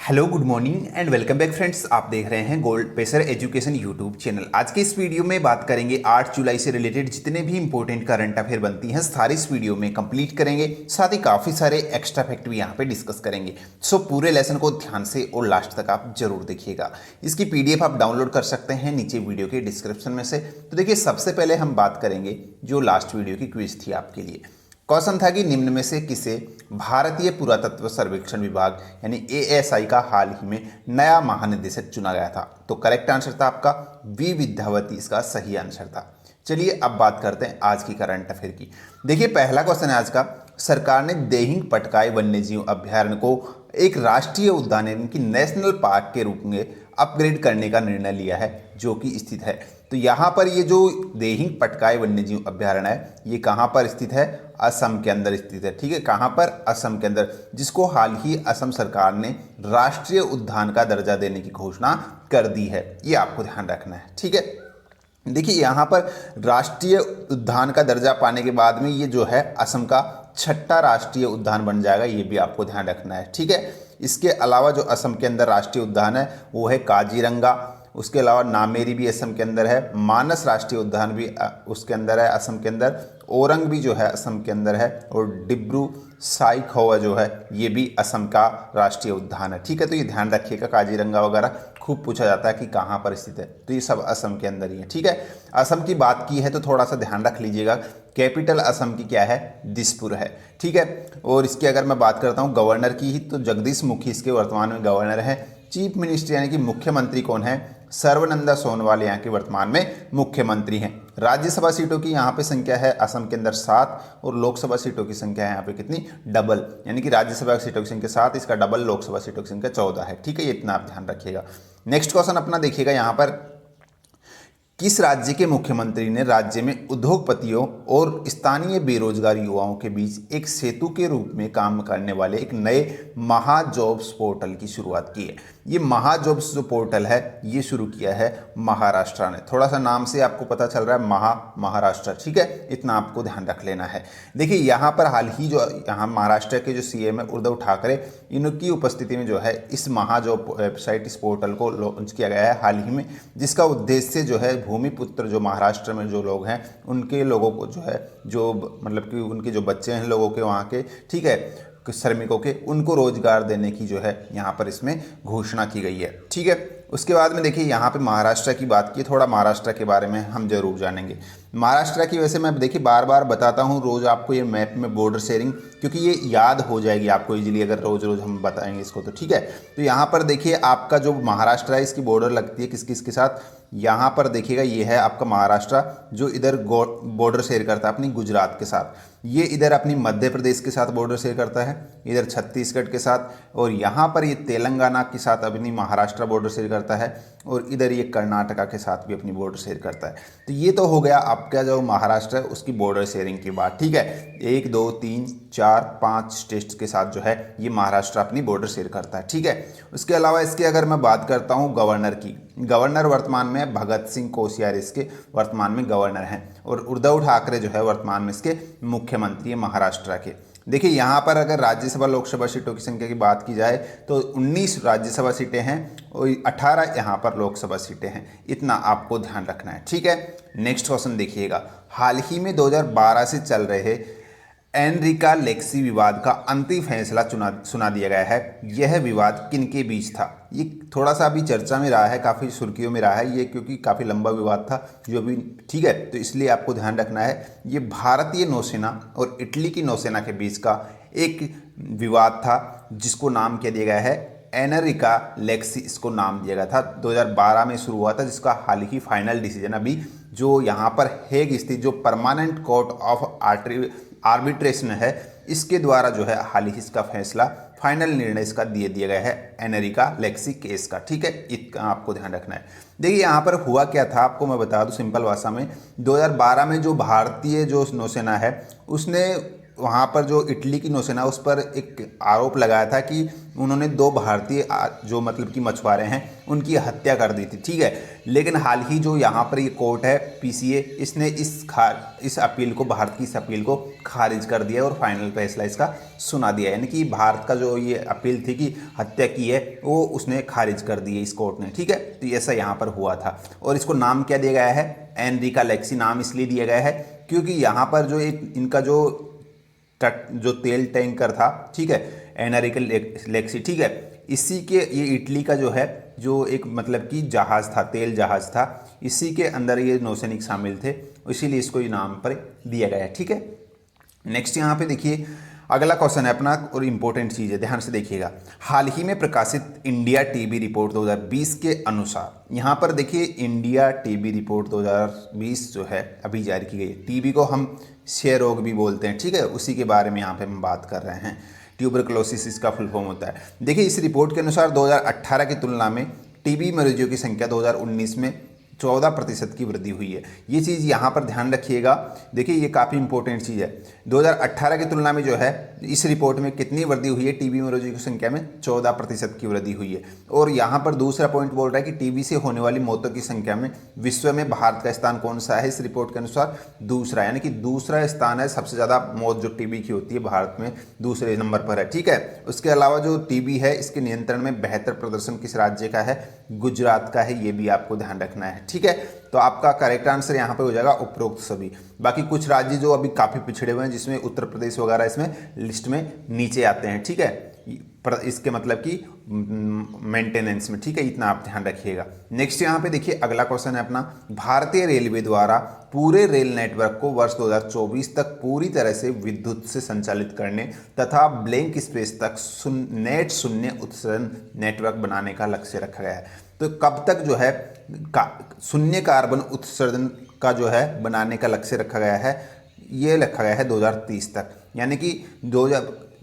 Hello good morning and welcome back friends. आप देख रहे हैं gold pacer education YouTube channel. आज के इस वीडियो में बात करेंगे 8 जुलाई से रिलेटेड जितने भी इंपॉर्टेंट करंट अफेयर बनती हैं सारी इस वीडियो में कंप्लीट करेंगे। साथ ही काफ़ी सारे एक्स्ट्रा फैक्ट भी यहाँ पे डिस्कस करेंगे। सो पूरे लेसन को ध्यान से और लास्ट तक आप जरूर देखिएगा। इसकी पीडीएफ आप डाउनलोड कर सकते हैं नीचे वीडियो के डिस्क्रिप्शन में से। तो देखिए, सबसे पहले हम बात करेंगे जो लास्ट वीडियो की क्विज थी आपके लिए। क्वेश्चन था कि निम्न में से किसे भारतीय पुरातत्व सर्वेक्षण विभाग यानी एएसआई का हाल ही में नया महानिदेशक चुना गया था। तो करेक्ट आंसर था आपका वी विद्यावती, इसका सही आंसर था। चलिए अब बात करते हैं आज की करंट अफेयर की। देखिए, पहला क्वेश्चन है आज का। सरकार ने देहिंग पटकाई वन्यजीव अभ्यारण्य को एक राष्ट्रीय उद्यान यानी कि नेशनल पार्क के रूप में अपग्रेड करने का निर्णय लिया है, जो कि स्थित है। तो यहाँ पर ये जो देहिंग पटकाई वन्यजीव अभ्यारण्य है, ये कहाँ पर स्थित है? असम के अंदर स्थित है। ठीक है, कहाँ पर? असम के अंदर, जिसको हाल ही असम सरकार ने राष्ट्रीय उद्यान का दर्जा देने की घोषणा कर दी है। ये आपको ध्यान रखना है। ठीक है, देखिए यहाँ पर राष्ट्रीय उद्यान का दर्जा पाने के बाद में ये जो है असम का छठा राष्ट्रीय उद्यान बन जाएगा। ये भी आपको ध्यान रखना है। ठीक है, इसके अलावा जो असम के अंदर राष्ट्रीय उद्यान है वो है काजीरंगा। उसके अलावा नामेरी भी असम के अंदर है। मानस राष्ट्रीय उद्यान भी उसके अंदर है असम के अंदर। ओरंग भी जो है असम के अंदर है। और डिब्रू साइखोवा जो है ये भी असम का राष्ट्रीय उद्यान है। ठीक है, तो ये ध्यान रखिएगा, काजीरंगा वगैरह खूब पूछा जाता है कि कहाँ पर स्थित है, तो ये सब असम के अंदर ही है। ठीक है, असम की बात की है तो थोड़ा सा ध्यान रख लीजिएगा, कैपिटल असम की क्या है? दिसपुर है। ठीक है, और इसकी अगर मैं बात करता हूँ गवर्नर की ही, तो जगदीश मुखी इसके वर्तमान में गवर्नर है। चीफ मिनिस्टर यानी कि मुख्यमंत्री कौन है? सर्बानंद सोनोवाल यहाँ के वर्तमान में मुख्यमंत्री हैं। राज्यसभा सीटों की यहाँ पे संख्या है असम के अंदर 7 और लोकसभा सीटों की संख्या है यहाँ पे कितनी? डबल, यानी कि राज्यसभा सीटों की संख्या 7, इसका डबल लोकसभा सीटों की संख्या 14 है। ठीक है, ये इतना आप ध्यान रखिएगा। नेक्स्ट क्वेश्चन अपना देखिएगा यहाँ पर। किस राज्य के मुख्यमंत्री ने राज्य में उद्योगपतियों और स्थानीय बेरोजगार युवाओं के बीच एक सेतु के रूप में काम करने वाले एक नए महाजॉब्स पोर्टल की शुरुआत की है? ये महाजॉब्स जो पोर्टल है ये शुरू किया है महाराष्ट्र ने। थोड़ा सा नाम से आपको पता चल रहा है महाराष्ट्र। ठीक है, इतना आपको ध्यान रख लेना है। देखिए, यहाँ पर हाल ही जो यहाँ महाराष्ट्र के जो सीएम है उद्धव ठाकरे, इनकी उपस्थिति में जो है इस महाजॉब वेबसाइट, इस पोर्टल को लॉन्च किया गया है हाल ही में, जिसका उद्देश्य जो है भूमिपुत्र जो महाराष्ट्र में जो लोग हैं उनके लोगों को जो है, जो मतलब कि उनके जो बच्चे हैं लोगों के वहाँ के, ठीक है, श्रमिकों के, उनको रोजगार देने की जो है यहाँ पर इसमें घोषणा की गई है। ठीक है, उसके बाद में देखिए यहाँ पे महाराष्ट्र की बात की, थोड़ा महाराष्ट्र के बारे में हम जरूर जानेंगे। महाराष्ट्र की वैसे मैं देखिए बार बार बताता हूँ रोज आपको ये मैप में बॉर्डर शेयरिंग, क्योंकि ये याद हो जाएगी आपको इजीली अगर रोज रोज हम बताएंगे इसको तो। ठीक है, तो यहाँ पर देखिए आपका जो महाराष्ट्र है इसकी बॉर्डर लगती है किस किस के साथ? यहाँ पर देखिएगा ये है आपका महाराष्ट्र जो इधर बॉर्डर शेयर करता है अपनी गुजरात के साथ। ये इधर अपनी मध्य प्रदेश के साथ बॉर्डर शेयर करता है, इधर छत्तीसगढ़ के साथ, और यहाँ पर ये तेलंगाना के साथ अपनी महाराष्ट्र बॉर्डर शेयर करता है, और इधर ये कर्नाटका के साथ भी अपनी बॉर्डर शेयर करता है। तो ये तो हो गया आपका जो महाराष्ट्र है उसकी बॉर्डर शेयरिंग की बात। ठीक है, 1 2 3 4 5 स्टेट्स के साथ जो है ये महाराष्ट्र अपनी बॉर्डर शेयर करता है। ठीक है, उसके अलावा इसकी अगर मैं बात करता हूँ गवर्नर की, गवर्नर वर्तमान में भगत सिंह कोश्यारी इसके वर्तमान में गवर्नर हैं, और उद्धव ठाकरे जो है वर्तमान में इसके मुख्यमंत्री है महाराष्ट्र के। देखिए यहाँ पर अगर राज्यसभा लोकसभा सीटों की संख्या की बात की जाए तो 19 राज्यसभा सीटें हैं और 18 यहाँ पर लोकसभा सीटें हैं। इतना आपको ध्यान रखना है। ठीक है, नेक्स्ट क्वेश्चन देखिएगा। हाल ही में 2012 से चल रहे एनरिका लेक्सी विवाद का अंतिम फैसला सुना दिया गया है। यह विवाद किनके बीच था? ये थोड़ा सा अभी चर्चा में रहा है, काफ़ी सुर्खियों में रहा है ये, क्योंकि काफ़ी लंबा विवाद था जो अभी। ठीक है, तो इसलिए आपको ध्यान रखना है ये भारतीय नौसेना और इटली की नौसेना के बीच का एक विवाद था, जिसको नाम क्या दिया गया है? एनरिका लेक्सी, इसको नाम दिया गया था। 2012 में शुरू हुआ था, जिसका हाल ही फाइनल डिसीजन अभी जो यहाँ पर हेग स्थित जो परमानेंट कोर्ट ऑफ आर्बिट्रेशन है इसके द्वारा जो है हाल ही इसका फैसला, फाइनल निर्णय इसका दिया गया है एनरिका लेक्सी केस का। ठीक है, इतना आपको ध्यान रखना है। देखिए यहाँ पर हुआ क्या था आपको मैं बता दूं सिंपल भाषा में। 2012 में जो भारतीय जो नौसेना है उसने वहाँ पर जो इटली की नौसेना उस पर एक आरोप लगाया था कि उन्होंने 2 भारतीय जो मतलब कि मछुआरे हैं उनकी हत्या कर दी थी, ठीक है। लेकिन हाल ही जो यहाँ पर ये कोर्ट है पीसीए, इसने इस अपील को, भारत की इस अपील को खारिज कर दिया और फाइनल फैसला इसका सुना दिया। यानी कि भारत का जो ये अपील थी कि हत्या की है वो उसने खारिज कर दी है इस कोर्ट ने, ठीक है। तो ऐसा यहाँ पर हुआ था और इसको नाम क्या दिया गया है, एनरिका लेक्सी नाम इसलिए दिया गया है क्योंकि यहाँ पर जो एक इनका जो तेल टैंकर था, ठीक है, एनरिका लेक्सी, ठीक है, इसी के ये इटली का जो है जो एक मतलब कि जहाज़ था, तेल जहाज़ था, इसी के अंदर ये नौसैनिक शामिल थे, इसीलिए इसको ये नाम पर दिया गया है, ठीक है। नेक्स्ट यहाँ पे देखिए अगला क्वेश्चन है अपना और इम्पोर्टेंट चीज़ है, ध्यान से देखिएगा। हाल ही में प्रकाशित इंडिया टीबी रिपोर्ट 2020 के अनुसार, यहाँ पर देखिए इंडिया टीबी रिपोर्ट 2020 जो है अभी जारी की गई है। टीबी को हम क्षय रोग भी बोलते हैं, ठीक है, उसी के बारे में यहाँ पे हम बात कर रहे हैं। ट्यूबरकुलोसिस इसका फुल फॉर्म होता है। देखिए इस रिपोर्ट के अनुसार 2018 की तुलना में टीबी मरीजों की संख्या 2019 में 14% की वृद्धि हुई है। ये चीज़ यहाँ पर ध्यान रखिएगा। देखिए ये काफ़ी इंपॉर्टेंट चीज़ है। 2018 की तुलना में जो है इस रिपोर्ट में कितनी वृद्धि हुई है, टीबी मरीजों की संख्या में 14% की वृद्धि हुई है। और यहाँ पर दूसरा पॉइंट बोल रहा है कि टीबी से होने वाली मौतों की संख्या में विश्व में भारत का स्थान कौन सा है, इस रिपोर्ट के अनुसार दूसरा, यानी कि दूसरा स्थान है। सबसे ज़्यादा मौत जो टीबी की होती है भारत में दूसरे नंबर पर है, ठीक है। उसके अलावा जो टीबी है इसके नियंत्रण में बेहतर प्रदर्शन किस राज्य का है, गुजरात का है, ये भी आपको ध्यान रखना है, ठीक है। तो आपका करेक्ट आंसर यहाँ पे हो जाएगा उपरोक्त सभी। बाकी कुछ राज्य जो अभी काफ़ी पिछड़े हुए हैं, जिसमें उत्तर प्रदेश वगैरह इसमें लिस्ट में नीचे आते हैं, ठीक है, इसके मतलब कि मेंटेनेंस में, ठीक है, इतना आप ध्यान रखिएगा। नेक्स्ट यहाँ पे देखिए अगला क्वेश्चन है अपना, भारतीय रेलवे द्वारा पूरे रेल नेटवर्क को वर्ष 2024 तक पूरी तरह से विद्युत से संचालित करने तथा ब्लैंक स्पेस तक नेट शून्य उत्सर्जन नेटवर्क बनाने का लक्ष्य रखा गया है। तो कब तक जो है शून्य कार्बन उत्सर्जन का जो है बनाने का लक्ष्य रखा गया है, ये रखा गया है 2030 तक। यानी कि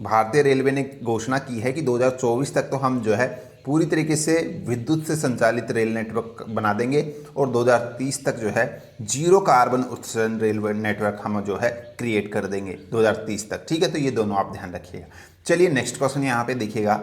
भारतीय रेलवे ने घोषणा की है कि 2024 तक तो हम जो है पूरी तरीके से विद्युत से संचालित रेल नेटवर्क बना देंगे और 2030 तक जो है जीरो कार्बन उत्सर्जन रेलवे नेटवर्क हम जो है क्रिएट कर देंगे 2030 तक, ठीक है। तो ये दोनों आप ध्यान रखिएगा। चलिए नेक्स्ट क्वेश्चन यहाँ पे देखिएगा,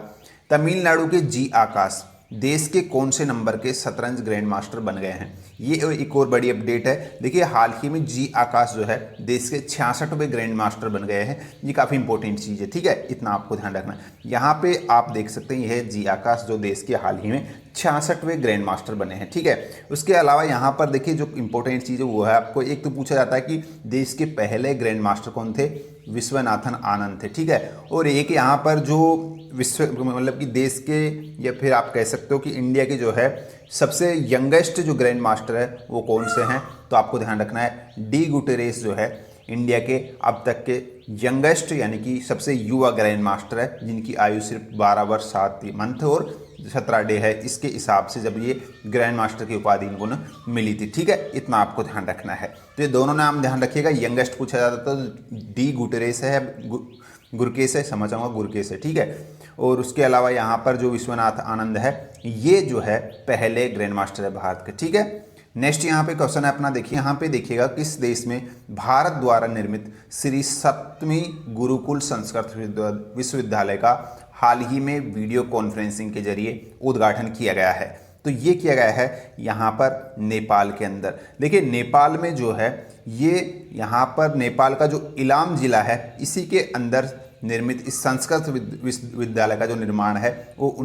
तमिलनाडु के जी आकाश देश के कौन से नंबर के शतरंज ग्रैंड मास्टर बन गए हैं। ये एक और बड़ी अपडेट है। देखिए हाल ही में जी आकाश जो है देश के 66वें ग्रैंड मास्टर बन गए हैं। ये काफ़ी इंपॉर्टेंट चीज़ है, ठीक है, इतना आपको ध्यान रखना है। यहाँ पे आप देख सकते हैं यह जी आकाश जो देश के हाल ही में 66वें ग्रैंड मास्टर बने हैं, ठीक है। उसके अलावा यहाँ पर देखिए जो इंपॉर्टेंट चीज़ है वो है, आपको एक तो पूछा जाता है कि देश के पहले ग्रैंड मास्टर कौन थे, विश्वनाथन आनंद थे, ठीक है। और एक यहाँ पर जो विश्व मतलब कि देश के या फिर आप कह सकते हो कि इंडिया के जो है सबसे यंगेस्ट जो ग्रैंड मास्टर है वो कौन से हैं, तो आपको ध्यान रखना है डी गुटेरेस जो है इंडिया के अब तक के यंगेस्ट यानी कि सबसे युवा ग्रैंड मास्टर है, जिनकी आयु सिर्फ 12 वर्ष 7 मंथ और 17 डे है। इसके हिसाब से जब ये ग्रैंड मास्टर की उपाधि इनको न मिली थी, ठीक है, इतना आपको ध्यान रखना है। तो ये दोनों नाम ध्यान रखिएगा। यंगेस्ट पूछा जाता तो डी गुटेरेस है, गुरकेश है, समझ आऊँगा गुरकेश है, ठीक है। और उसके अलावा यहाँ पर जो विश्वनाथ आनंद है ये जो है पहले ग्रैंड मास्टर है भारत के, ठीक है। नेक्स्ट यहाँ पे क्वेश्चन है अपना, देखिए यहाँ पे देखिएगा, किस देश में भारत द्वारा निर्मित श्री 7वीं गुरुकुल संस्कृत विश्वविद्यालय का हाल ही में वीडियो कॉन्फ्रेंसिंग के जरिए उद्घाटन किया गया है। तो ये किया गया है यहाँ पर नेपाल के अंदर। देखिए नेपाल में जो है ये यहाँ पर नेपाल का जो इलाम जिला है इसी के अंदर निर्मित इस संस्कृत विश्वविद्यालय का जो निर्माण है वो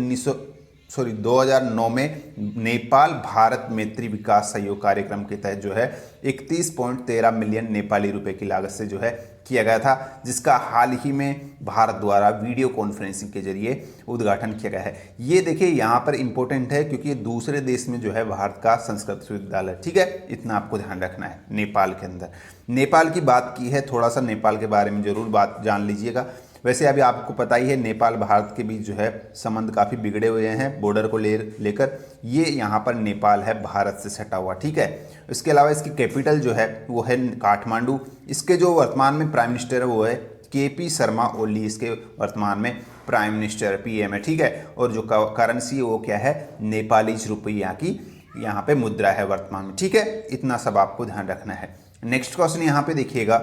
2009 में नेपाल भारत मैत्री विकास सहयोग कार्यक्रम के तहत जो है 31.13 मिलियन नेपाली रुपए की लागत से जो है किया गया था, जिसका हाल ही में भारत द्वारा वीडियो कॉन्फ्रेंसिंग के जरिए उद्घाटन किया गया है। ये देखिए यहाँ पर इंपॉर्टेंट है क्योंकि ये दूसरे देश में जो है भारत का संस्कृत विश्वविद्यालय, ठीक है, इतना आपको ध्यान रखना है। नेपाल के अंदर नेपाल की बात की है, थोड़ा सा नेपाल के बारे में जरूर बात जान लीजिएगा। वैसे अभी आपको पता ही है नेपाल भारत के बीच जो है संबंध काफ़ी बिगड़े हुए हैं बॉर्डर को लेकर। ये यहाँ पर नेपाल है भारत से सटा हुआ, ठीक है। इसके अलावा इसकी कैपिटल जो है वो है काठमांडू। इसके जो वर्तमान में प्राइम मिनिस्टर है वो है केपी शर्मा ओली, इसके वर्तमान में प्राइम मिनिस्टर पीएम है, ठीक है। और जो करेंसी है वो क्या है, नेपाली रुपया की यहाँ पे मुद्रा है वर्तमान में, ठीक है। इतना सब आपको ध्यान रखना है। नेक्स्ट क्वेश्चन यहाँ पे देखिएगा,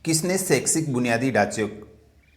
किसने शैक्षिक बुनियादी ढांचे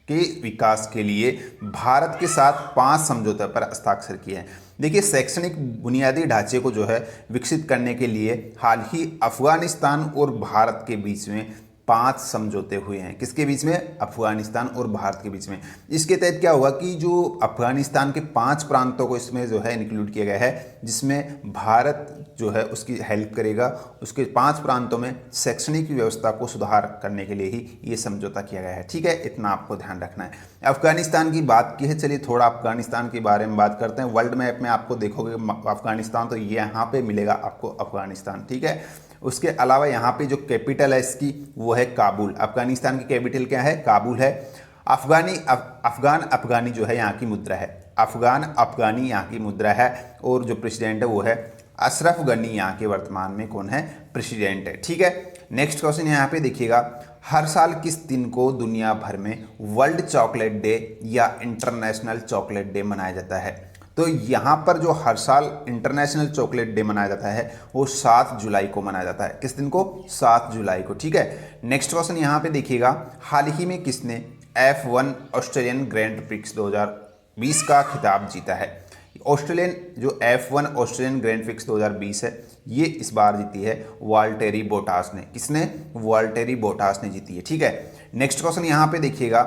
के विकास के लिए भारत के साथ 5 समझौतों पर हस्ताक्षर किए हैं? देखिए, शैक्षणिक बुनियादी ढांचे को जो है विकसित करने के लिए हाल ही अफगानिस्तान और भारत के बीच में 5 समझौते हुए हैं। किसके बीच में? अफगानिस्तान और भारत के बीच में। इसके तहत क्या होगा कि जो अफगानिस्तान के 5 प्रांतों को इसमें जो है इंक्लूड किया गया है, जिसमें भारत जो है उसकी हेल्प करेगा। उसके 5 प्रांतों में शैक्षणिक व्यवस्था को सुधार करने के लिए ही ये समझौता किया गया है। ठीक है, इतना आपको ध्यान रखना है। अफगानिस्तान की बात की है, चलिए थोड़ा अफगानिस्तान के बारे में बात करते हैं। वर्ल्ड मैप में आपको देखोगे अफगानिस्तान, तो यहाँ पे मिलेगा आपको अफगानिस्तान। ठीक है, उसके अलावा यहाँ पे जो कैपिटल है इसकी वो है काबुल। अफगानिस्तान की कैपिटल क्या है? काबुल है। अफगान अफगानी जो है यहाँ की मुद्रा है। अफगान अफगानी यहाँ की मुद्रा है। और जो प्रेसिडेंट है वो है अशरफ गनी, यहाँ के वर्तमान में कौन है? प्रेसिडेंट है। ठीक है, नेक्स्ट क्वेश्चन यहाँ पे देखिएगा, हर साल किस दिन को दुनिया भर में वर्ल्ड चॉकलेट डे या इंटरनेशनल चॉकलेट डे मनाया जाता है? तो यहाँ पर जो हर साल इंटरनेशनल चॉकलेट डे मनाया जाता है वो 7 जुलाई को मनाया जाता है। किस दिन को? 7 जुलाई को। ठीक है, नेक्स्ट क्वेश्चन यहाँ पे देखिएगा, हाल ही में किसने F1 ऑस्ट्रेलियन ग्रैंड प्रिक्स 2020 का खिताब जीता है? ऑस्ट्रेलियन जो F1 ऑस्ट्रेलियन ग्रैंड प्रिक्स 2020 है, ये इस बार जीती है वाल्टेरी बोटास ने। किसने? वाल्टेरी बोटास ने जीती है। ठीक है, नेक्स्ट क्वेश्चन यहाँ पे देखिएगा,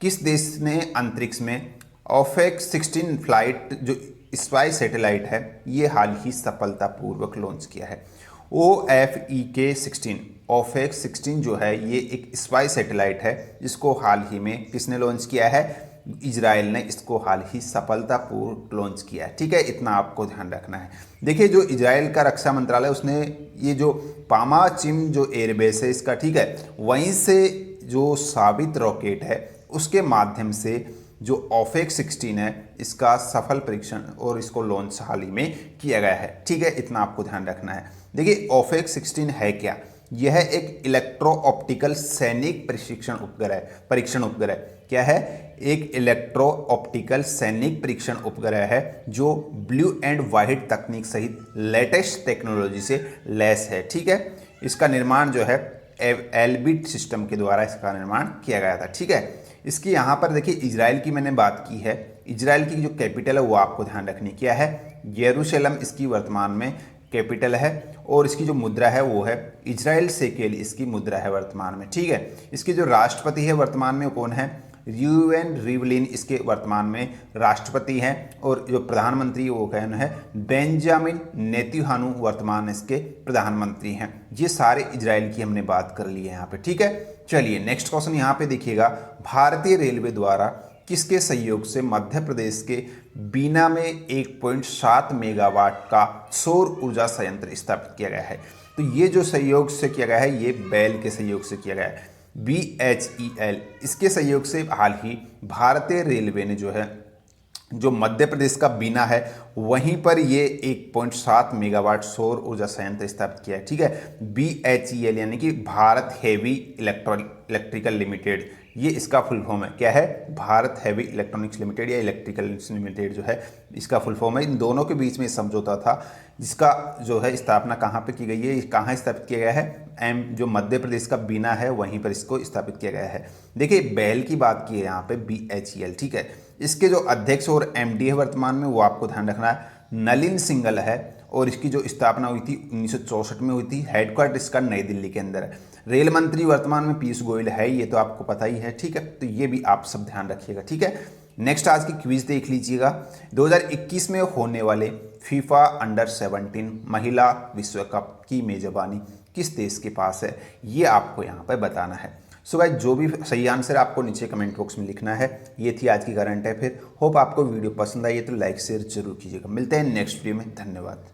किस देश ने अंतरिक्ष में OFAC-16 फ्लाइट जो स्पाई सैटेलाइट है ये हाल ही सफलतापूर्वक लॉन्च किया है? OFAC-16 जो है ये एक स्पाई सैटेलाइट है जिसको हाल ही में किसने लॉन्च किया है? इजराइल ने इसको हाल ही सफलतापूर्वक लॉन्च किया है। ठीक है, इतना आपको ध्यान रखना है। देखिए, जो इजराइल का रक्षा मंत्रालय उसने ये जो पामाचिम जो एयरबेस है इसका, ठीक है, वहीं से जो साबित रॉकेट है उसके माध्यम से जो OFAC-16 है इसका सफल परीक्षण और इसको लॉन्च हाल ही में किया गया है। ठीक है, इतना आपको ध्यान रखना है। देखिए, OFAC-16 है क्या? यह एक इलेक्ट्रो ऑप्टिकल सैनिक परीक्षण उपग्रह क्या है? एक इलेक्ट्रो ऑप्टिकल सैनिक परीक्षण उपग्रह है जो ब्लू एंड व्हाइट तकनीक सहित लेटेस्ट टेक्नोलॉजी से लैस है। ठीक है, इसका निर्माण जो है एल्बिट सिस्टम के द्वारा इसका निर्माण किया गया था। ठीक है, इसकी यहाँ पर देखिए इजराइल की मैंने बात की है। इजराइल की जो कैपिटल है वो आपको ध्यान रखनी क्या है? यरूशलेम इसकी वर्तमान में कैपिटल है। और इसकी जो मुद्रा है वो है इजराइल शेकेल, इसकी मुद्रा है वर्तमान में। ठीक है, इसके जो राष्ट्रपति है वर्तमान में कौन है? यूएन रिवलिन इसके वर्तमान में राष्ट्रपति हैं। और जो प्रधानमंत्री वो कौन है? बेंजामिन नेतन्याहू वर्तमान इसके प्रधानमंत्री हैं। ये सारे इजराइल की हमने बात कर ली है यहाँ पे। ठीक है, चलिए नेक्स्ट क्वेश्चन यहाँ पे देखिएगा, भारतीय रेलवे द्वारा किसके सहयोग से मध्य प्रदेश के बीना में 1.7 मेगावाट का सौर ऊर्जा संयंत्र स्थापित किया गया है? तो ये जो सहयोग से किया गया है ये बेल के सहयोग से किया गया है, BHEL। इसके सहयोग से हाल ही भारतीय रेलवे ने जो मध्य प्रदेश का बीना है वहीं पर ये 1.7 मेगावाट सौर ऊर्जा संयंत्र स्थापित किया है। ठीक है, BHEL यानी कि भारत हेवी इलेक्ट्रिकल लिमिटेड, ये इसका फुल फॉर्म है। क्या है? भारत हेवी इलेक्ट्रॉनिक्स लिमिटेड या इलेक्ट्रिकल लिमिटेड जो है इसका फुल फॉर्म है। इन दोनों के बीच में समझौता था जिसका जो है स्थापना कहाँ पे की गई है? कहाँ स्थापित किया गया है? जो मध्य प्रदेश का बीना है वहीं पर इसको स्थापित किया गया है। देखिए, बेल की बात की है यहाँ पे BHEL। ठीक है, इसके जो अध्यक्ष और MD है वर्तमान में वो आपको ध्यान रखना है, नलिन सिंघल है। और इसकी जो स्थापना हुई थी 1964 में हुई थी। हेडक्वार्टर इसका नई दिल्ली के अंदर है। रेल मंत्री वर्तमान में पीयूष गोयल है, ये तो आपको पता ही है। ठीक है, तो ये भी आप सब ध्यान रखिएगा। ठीक है, नेक्स्ट आज की क्विज देख लीजिएगा, 2021 में होने वाले फीफा अंडर-17 महिला विश्व कप की मेजबानी किस देश के पास है? ये आपको यहाँ पर बताना है। सो गाइस, जो भी सही आंसर आपको नीचे कमेंट बॉक्स में लिखना है। ये थी आज की करंट अफेयर। होप आपको वीडियो पसंद आई है तो लाइक शेयर जरूर कीजिएगा। मिलते हैं नेक्स्ट वीडियो में। धन्यवाद।